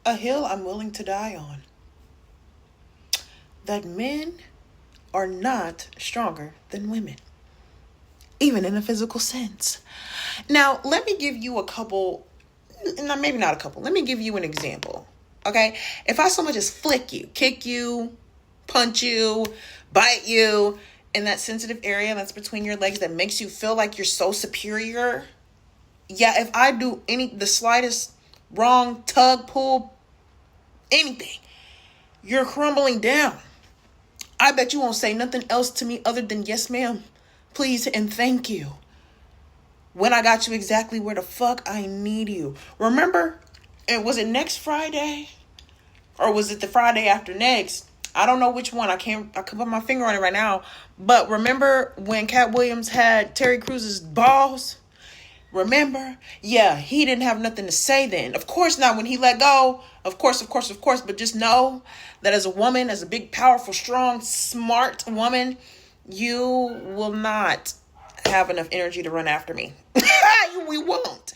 a hill I'm willing to die on. That men are not stronger than women, even in a physical sense. Now, let me give you a couple, maybe not a couple, let me give you an example. Okay? If I so much as flick you, kick you, punch you, bite you in that sensitive area that's between your legs that makes you feel like you're so superior. Yeah, if I do the slightest wrong tug, pull, anything, you're crumbling down. I bet you won't say nothing else to me other than yes, ma'am, please, and thank you. When I got you exactly where the fuck I need you. Remember, was it next Friday? Or was it the Friday after next? I don't know which one. I can't put my finger on it right now. But remember when Cat Williams had Terry Cruz's balls? Remember? Yeah, he didn't have nothing to say then. Of course not when he let go. Of course. But just know that as a woman, as a big, powerful, strong, smart woman, you will not have enough energy to run after me. We won't.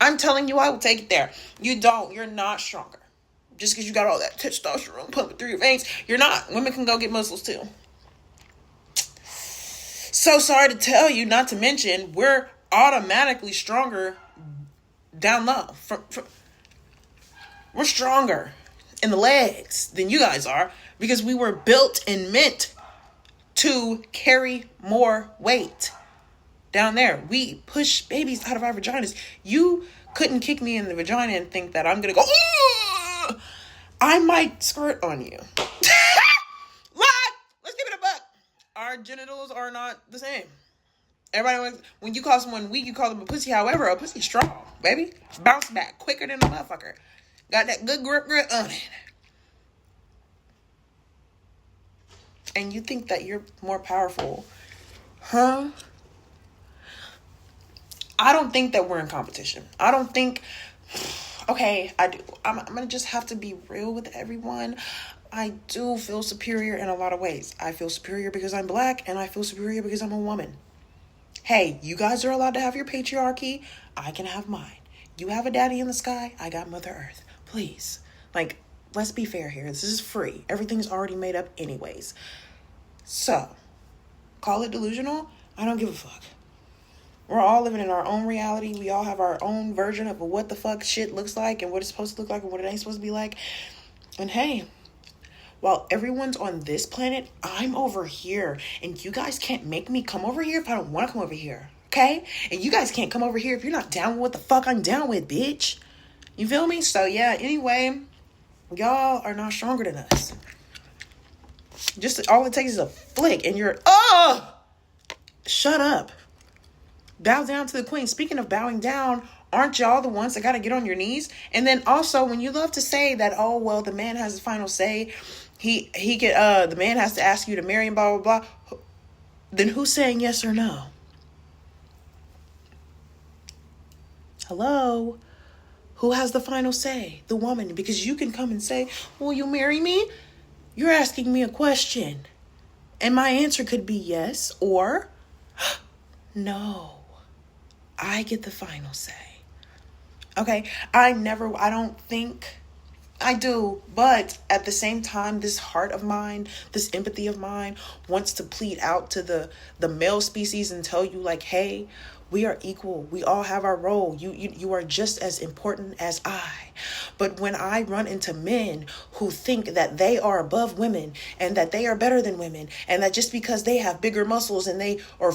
I'm telling you, I will take it there. You don't. You're not stronger. Just because you got all that testosterone pumping through your veins, you're not. Women can go get muscles too. So sorry to tell you, not to mention, we're automatically stronger down low. We're stronger in the legs than you guys are because we were built and meant to carry more weight. Down there, we push babies out of our vaginas. You couldn't kick me in the vagina and think that I'm gonna go, Ugh! I might squirt on you. What? Let's give it a buck. Our genitals are not the same. Everybody, when you call someone weak, you call them a pussy. However, a pussy's strong, baby. Bounce back quicker than a motherfucker. Got that good grip on it. And you think that you're more powerful. Huh? I don't think that we're in competition. I don't think... Okay, I do. I'm going to just have to be real with everyone. I do feel superior in a lot of ways. I feel superior because I'm black, and I feel superior because I'm a woman. Hey, you guys are allowed to have your patriarchy. I can have mine. You have a daddy in the sky. I got Mother Earth. Please. Like, let's be fair here. This is free. Everything's already made up anyways. So, call it delusional. I don't give a fuck. We're all living in our own reality. We all have our own version of what the fuck shit looks like and what it's supposed to look like and what it ain't supposed to be like. And hey, while everyone's on this planet, I'm over here. And you guys can't make me come over here if I don't want to come over here. Okay? And you guys can't come over here if you're not down with what the fuck I'm down with, bitch. You feel me? So yeah, anyway, y'all are not stronger than us. Just all it takes is a flick and you're, shut up. Bow down to the queen. Speaking of bowing down, aren't y'all the ones that got to get on your knees? And then also, when you love to say that, oh, well, the man has the final say, he could, the man has to ask you to marry him, blah, blah, blah. Then who's saying yes or no? Hello? Who has the final say? The woman. Because you can come and say, will you marry me? You're asking me a question. And my answer could be yes or no. I get the final say. Okay, I don't think I do, but at the same time, this heart of mine, this empathy of mine wants to plead out to the male species and tell you like, hey, we are equal. We all have our role. You are just as important as I. But when I run into men who think that they are above women and that they are better than women and that just because they have bigger muscles and they are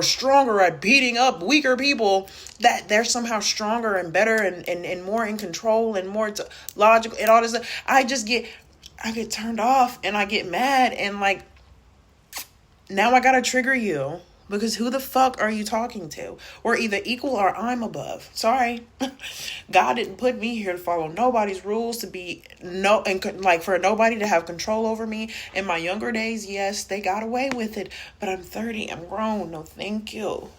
stronger at beating up weaker people, that they're somehow stronger and better and more in control and more logical and all this stuff, I get turned off and I get mad and like, now I gotta trigger you. Because who the fuck are you talking to? We're either equal or I'm above. Sorry. God didn't put me here to follow nobody's rules, to be for nobody to have control over me. In my younger days, yes, they got away with it. But I'm 30. I'm grown. No, thank you.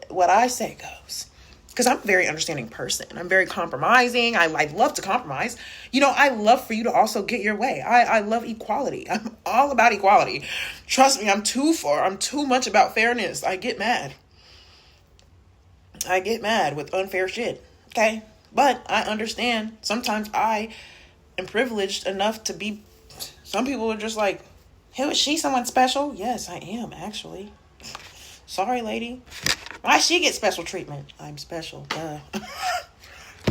What I say goes. Because I'm a very understanding person. I'm very compromising. I love to compromise. I love for you to also get your way. I love equality. I'm all about equality. Trust me, I'm too much about fairness. I get mad with unfair shit. Okay? But I understand sometimes I and privileged enough to be, some people are just like, who is she, someone special? Yes, I am, actually. Sorry, lady. Why she get special treatment? I'm special.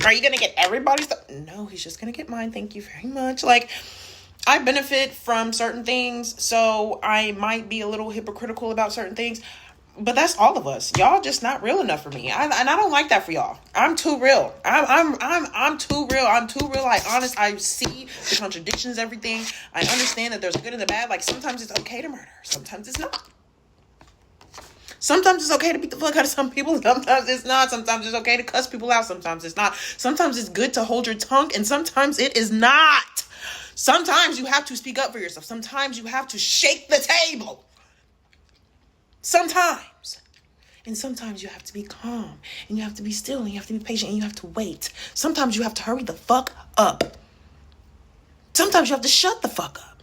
Are you going to get everybody's stuff? No, he's just going to get mine. Thank you very much. Like, I benefit from certain things, so I might be a little hypocritical about certain things. But that's all of us. Y'all just not real enough for me. And I don't like that for y'all. I'm too real. I'm too real. I'm too real. Like, honest. I see the contradictions, everything. I understand that there's good and the bad. Like, sometimes it's okay to murder. Sometimes it's not. Sometimes it's okay to beat the fuck out of some people. Sometimes it's not. Sometimes it's okay to cuss people out. Sometimes it's not. Sometimes it's good to hold your tongue. And sometimes it is not. Sometimes you have to speak up for yourself. Sometimes you have to shake the table. Sometimes. And sometimes you have to be calm. And you have to be still. And you have to be patient. And you have to wait. Sometimes you have to hurry the fuck up. Sometimes you have to shut the fuck up.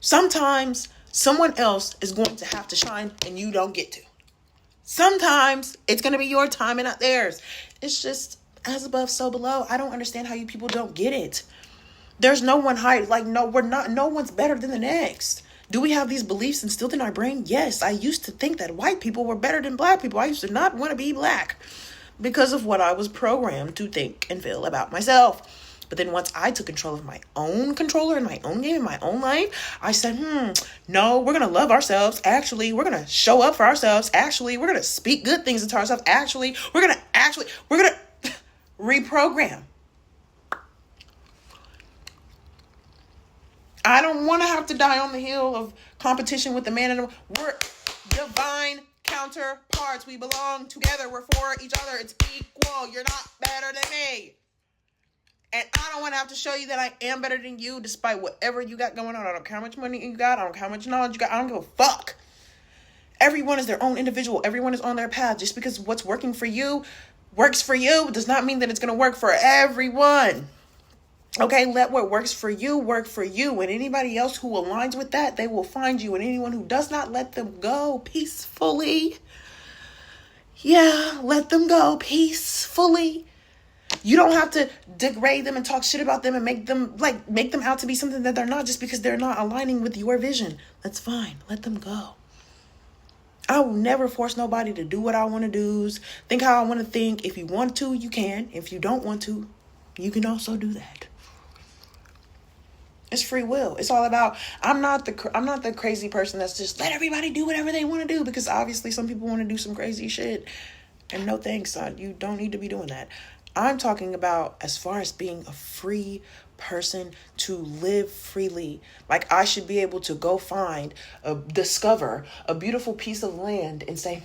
Sometimes someone else is going to have to shine and you don't get to. Sometimes it's going to be your time and not theirs. It's just as above, so below. I don't understand how you people don't get it. There's no one high. Like, no, we're not. No one's better than the next. Do we have these beliefs instilled in our brain? Yes. I used to think that white people were better than black people. I used to not want to be black because of what I was programmed to think and feel about myself. But then once I took control of my own controller in my own game, in my own life, I said, no, we're going to love ourselves. Actually, we're going to show up for ourselves. Actually, we're going to speak good things into ourselves. Actually, we're going to reprogram. I don't want to have to die on the hill of competition with the man and the... We're divine counterparts. We belong together. We're for each other. It's equal. You're not better than me. And I don't want to have to show you that I am better than you despite whatever you got going on. I don't care how much money you got. I don't care how much knowledge you got. I don't give a fuck. Everyone is their own individual. Everyone is on their path. Just because what's working for you works for you does not mean that it's going to work for everyone. Okay, let what works for you work for you. And anybody else who aligns with that, they will find you. And anyone who does not, let them go peacefully. Yeah, let them go peacefully. You don't have to degrade them and talk shit about them and make them out to be something that they're not just because they're not aligning with your vision. That's fine. Let them go. I will never force nobody to do what I want to do. Think how I want to think. If you want to, you can. If you don't want to, you can also do that. It's free will. It's all about, I'm not the crazy person that's just let everybody do whatever they want to do, because obviously some people want to do some crazy shit. And no thanks, son. You don't need to be doing that. I'm talking about as far as being a free person to live freely. Like, I should be able to go discover a beautiful piece of land and say,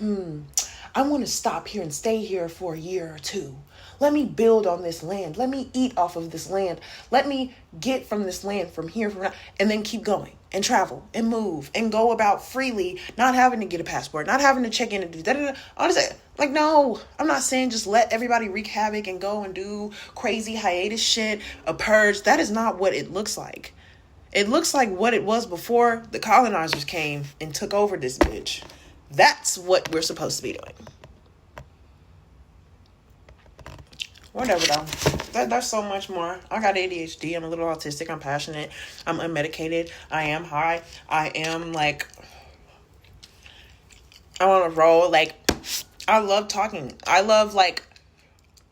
I want to stop here and stay here for a year or two. Let me build on this land. Let me eat off of this land. Let me get from this land from here, from now, and then keep going and travel and move and go about freely, not having to get a passport, not having to check in and do that. Honestly, like, no, I'm not saying just let everybody wreak havoc and go and do crazy hiatus shit, a purge. That is not what it looks like. It looks like what it was before the colonizers came and took over this bitch. That's what we're supposed to be doing. Whatever though. There's so much more. I got ADHD. I'm a little autistic. I'm passionate. I'm unmedicated. I am high. I am like, I'm on a roll. Like, I love talking. I love like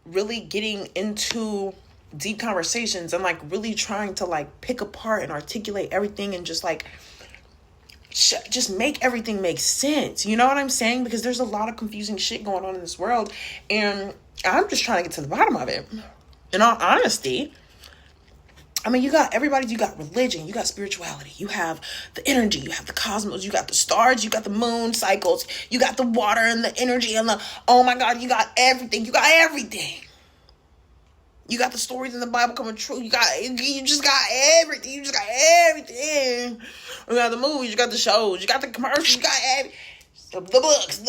really getting into deep conversations and like really trying to like pick apart and articulate everything and just like just make everything make sense. You know what I'm saying? Because there's a lot of confusing shit going on in this world, and I'm just trying to get to the bottom of it. In all honesty, I mean, you got religion, you got spirituality, you have the energy, you have the cosmos, you got the stars, you got the moon cycles, you got the water and the energy and oh my God, you got everything. You got everything. You got the stories in the Bible coming true. You just got everything. You just got everything. You got the movies, you got the shows, you got the commercials, you got the books,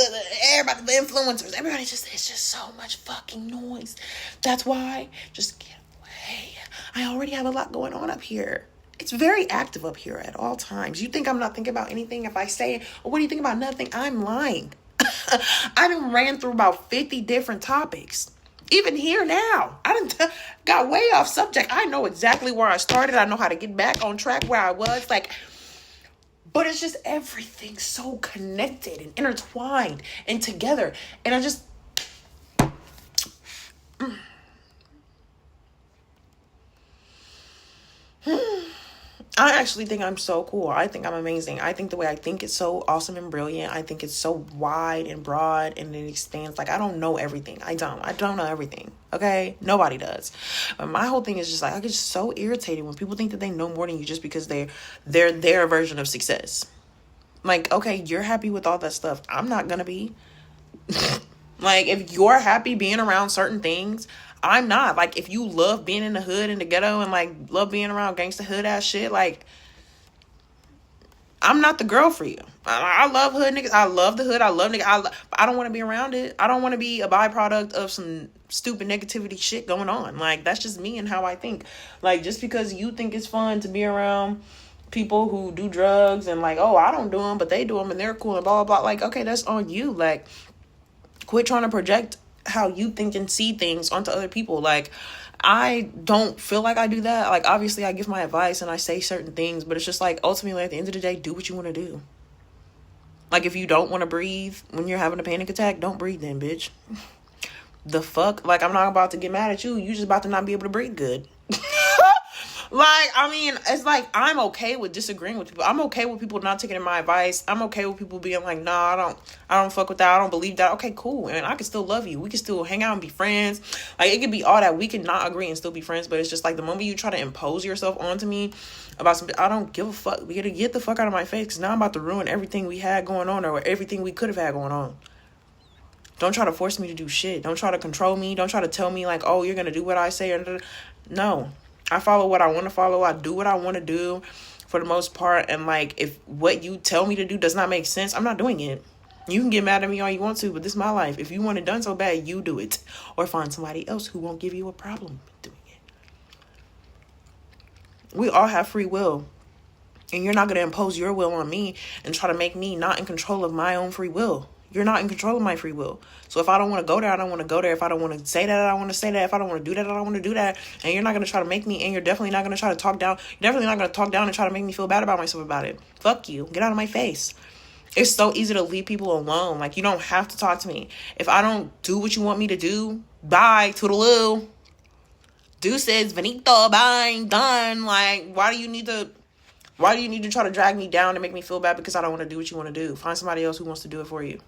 everybody, the influencers. Everybody it's just so much fucking noise. That's why, just get away. I already have a lot going on up here. It's very active up here at all times. You think I'm not thinking about anything? If I say, what do you think about nothing? I'm lying. I done ran through about 50 different topics. Even here now, I done got way off subject. I know exactly where I started. I know how to get back on track where I was. Like, but it's just everything so connected and intertwined and together. And I just... I actually think I'm so cool. I think I'm amazing. I think the way I think is so awesome and brilliant. I think it's so wide and broad and it expands. Like, I don't know everything. I don't know everything. Okay? Nobody does. But my whole thing is just like, I get so irritated when people think that they know more than you just because they're their version of success. Like, okay, you're happy with all that stuff. I'm not gonna be. Like, if you're happy being around certain things, I'm not. Like, if you love being in the hood and the ghetto and like love being around gangsta hood ass shit, like, I'm not the girl for you. I love hood niggas. I love the hood. I love niggas. I don't want to be around it. I don't want to be a byproduct of some stupid negativity shit going on. Like, that's just me and how I think. Like, just because you think it's fun to be around people who do drugs and like, oh, I don't do them, but they do them and they're cool and blah, blah, blah. Like, okay, that's on you. Like, quit trying to project how you think and see things onto other people. Like, I don't feel like I do that. Like, obviously I give my advice and I say certain things, but it's just like, ultimately at the end of the day, do what you want to do. Like, if you don't want to breathe when you're having a panic attack, don't breathe then, bitch. The fuck? Like, I'm not about to get mad at you. You just about to not be able to breathe good. Like, I mean, it's like, I'm okay with disagreeing with people. I'm okay with people not taking my advice. I'm okay with people being like, nah, I don't fuck with that. I don't believe that. Okay, cool. And I can still love you. We can still hang out and be friends. Like, it could be all that. We can not agree and still be friends. But it's just like, the moment you try to impose yourself onto me about something, I don't give a fuck. We gotta get the fuck out of my face, because now I'm about to ruin everything we had going on, or everything we could have had going on. Don't try to force me to do shit. Don't try to control me. Don't try to tell me like, oh, you're gonna do what I say. No. I follow what I want to follow. I do what I want to do for the most part. And like, if what you tell me to do does not make sense, I'm not doing it. You can get mad at me all you want to, but this is my life. If you want it done so bad, you do it. Or find somebody else who won't give you a problem doing it. We all have free will. And you're not going to impose your will on me and try to make me not in control of my own free will. You're not in control of my free will. So if I don't want to go there, I don't want to go there. If I don't want to say that, I don't want to say that. If I don't want to do that, I don't want to do that. And you're not going to try to make me, and you're definitely not going to try to talk down. You're definitely not going to talk down and try to make me feel bad about myself about it. Fuck you. Get out of my face. It's so easy to leave people alone. Like, you don't have to talk to me. If I don't do what you want me to do, bye, toodaloo. Deuces, Benito, bye, done. Like, why do you need to try to drag me down and make me feel bad because I don't want to do what you want to do? Find somebody else who wants to do it for you.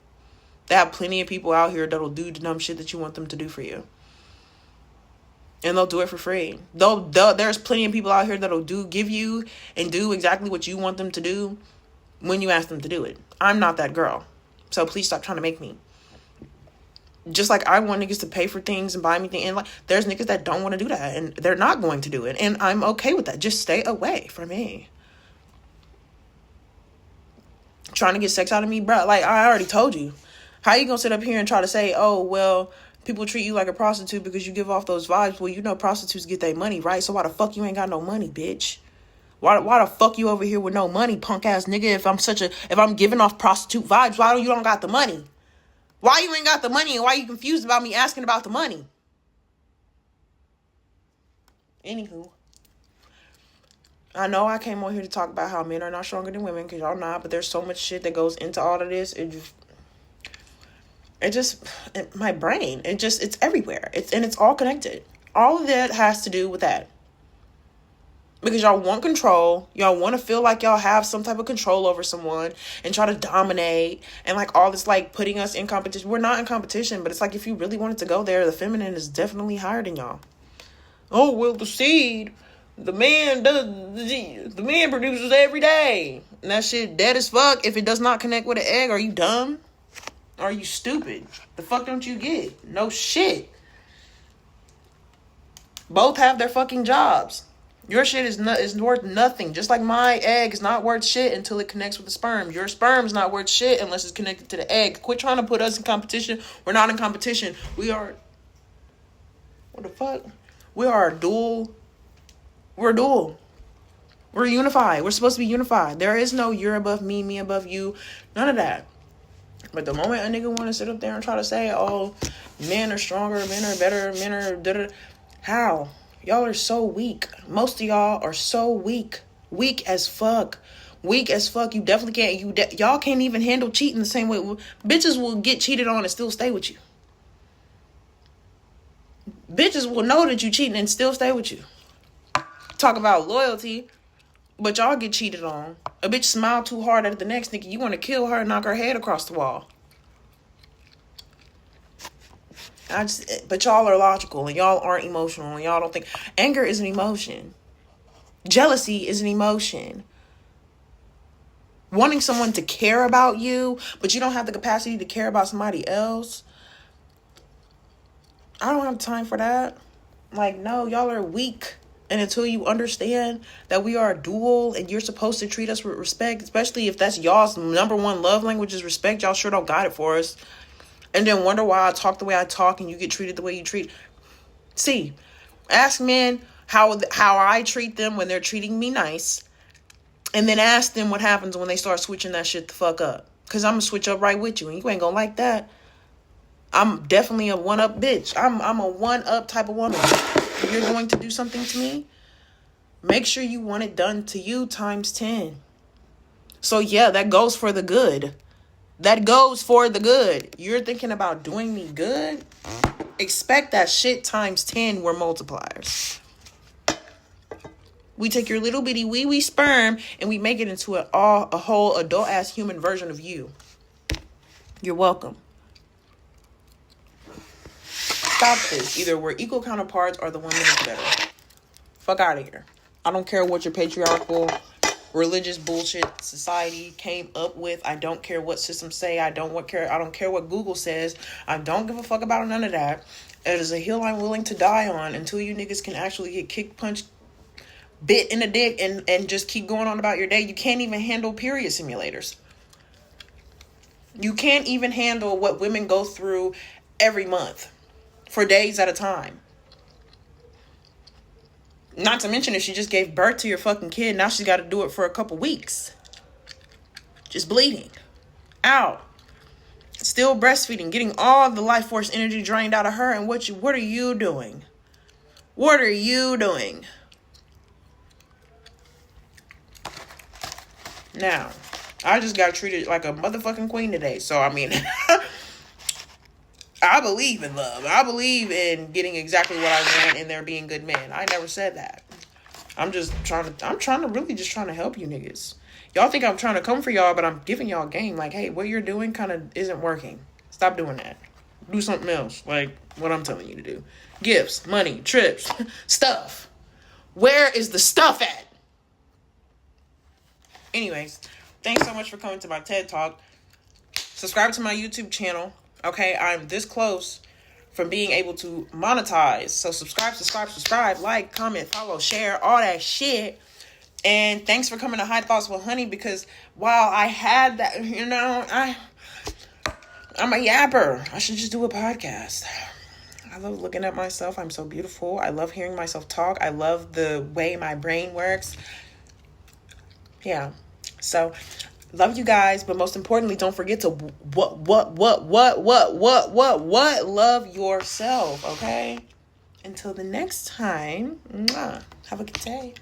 They have plenty of people out here that'll do the dumb shit that you want them to do for you. And they'll do it for free. There's plenty of people out here that'll give you and do exactly what you want them to do when you ask them to do it. I'm not that girl. So please stop trying to make me. Just like I want niggas to pay for things and buy me things. And like, there's niggas that don't want to do that. And they're not going to do it. And I'm okay with that. Just stay away from me. Trying to get sex out of me, bro. Like, I already told you. How you gonna sit up here and try to say, oh, well, people treat you like a prostitute because you give off those vibes? Well, you know prostitutes get their money, right? So why the fuck you ain't got no money, bitch? Why the fuck you over here with no money, punk ass nigga? If I'm giving off prostitute vibes, why you don't got the money? Why you ain't got the money, and why you confused about me asking about the money? Anywho, I know I came on here to talk about how men are not stronger than women, because y'all not, but there's so much shit that goes into all of this. My brain, it's everywhere. It's all connected. All of that has to do with that. Because y'all want control. Y'all want to feel like y'all have some type of control over someone and try to dominate and like all this, like putting us in competition. We're not in competition, but it's like, if you really wanted to go there, the feminine is definitely higher than y'all. Oh, well, the seed, the man produces every day. And that shit dead as fuck. If it does not connect with an egg, are you dumb? Are you stupid? The fuck don't you get? No shit. Both have their fucking jobs. Your shit is worth nothing. Just like my egg is not worth shit until it connects with the sperm. Your sperm is not worth shit unless it's connected to the egg. Quit trying to put us in competition. We're not in competition. We are... What the fuck? We are dual. We're dual. We're unified. We're supposed to be unified. There is no you're above me, me above you. None of that. But the moment a nigga want to sit up there and try to say, oh, men are stronger, men are better, men are da-da, how? Y'all are so weak. Most of y'all are so weak. Weak as fuck. Weak as fuck. You definitely can't. Y'all can't even handle cheating the same way. Bitches will get cheated on and still stay with you. Bitches will know that you cheating and still stay with you. Talk about loyalty, but y'all get cheated on. A bitch smile too hard at the next nigga, you want to kill her and knock her head across the wall. But y'all are logical and y'all aren't emotional and y'all don't think. Anger is an emotion. Jealousy is an emotion. Wanting someone to care about you, but you don't have the capacity to care about somebody else. I don't have time for that. Like, no, y'all are weak. And until you understand that we are a dual and you're supposed to treat us with respect, especially if that's y'all's number one love language is respect, y'all sure don't got it for us. And then wonder why I talk the way I talk and you get treated the way you treat. See, ask men how I treat them when they're treating me nice. And then ask them what happens when they start switching that shit the fuck up. Because I'm going to switch up right with you. And you ain't going to like that. I'm definitely a one-up bitch. I'm a one-up type of woman. If you're going to do something to me, make sure you want it done to you times 10. So yeah, that goes for the good. That goes for the good. You're thinking about doing me good? Expect that shit times 10 were multipliers. We take your little bitty wee sperm and we make it into a whole adult ass human version of you. You're welcome. Stop this. Either we're equal counterparts or the woman is better. Fuck out of here. I don't care what your patriarchal, religious bullshit society came up with. I don't care what systems say. I don't care what Google says. I don't give a fuck about none of that. It is a hill I'm willing to die on until you niggas can actually get kicked, punched, bit in the dick and just keep going on about your day. You can't even handle period simulators. You can't even handle what women go through every month for days at a time. Not to mention if she just gave birth to your fucking kid, now she's got to do it for a couple weeks. Just bleeding out. Still breastfeeding, getting all the life force energy drained out of her. And what are you doing? What are you doing? Now, I just got treated like a motherfucking queen today. So, I mean, I believe in love. I believe in getting exactly what I want and there being good men. I never said that. I'm really just trying to help you niggas. Y'all think I'm trying to come for y'all, but I'm giving y'all game. Like, hey, what you're doing kind of isn't working. Stop doing that. Do something else. Like what I'm telling you to do. Gifts, money, trips, stuff. Where is the stuff at? Anyways, thanks so much for coming to my TED Talk. Subscribe to my YouTube channel. Okay, I'm this close from being able to monetize. So subscribe, like, comment, follow, share, all that shit. And thanks for coming to High Thoughts with Honey, because while I had that, I'm a yapper. I should just do a podcast. I love looking at myself. I'm so beautiful. I love hearing myself talk. I love the way my brain works. Yeah. So, love you guys, but most importantly, don't forget to love yourself, okay? Until the next time, have a good day.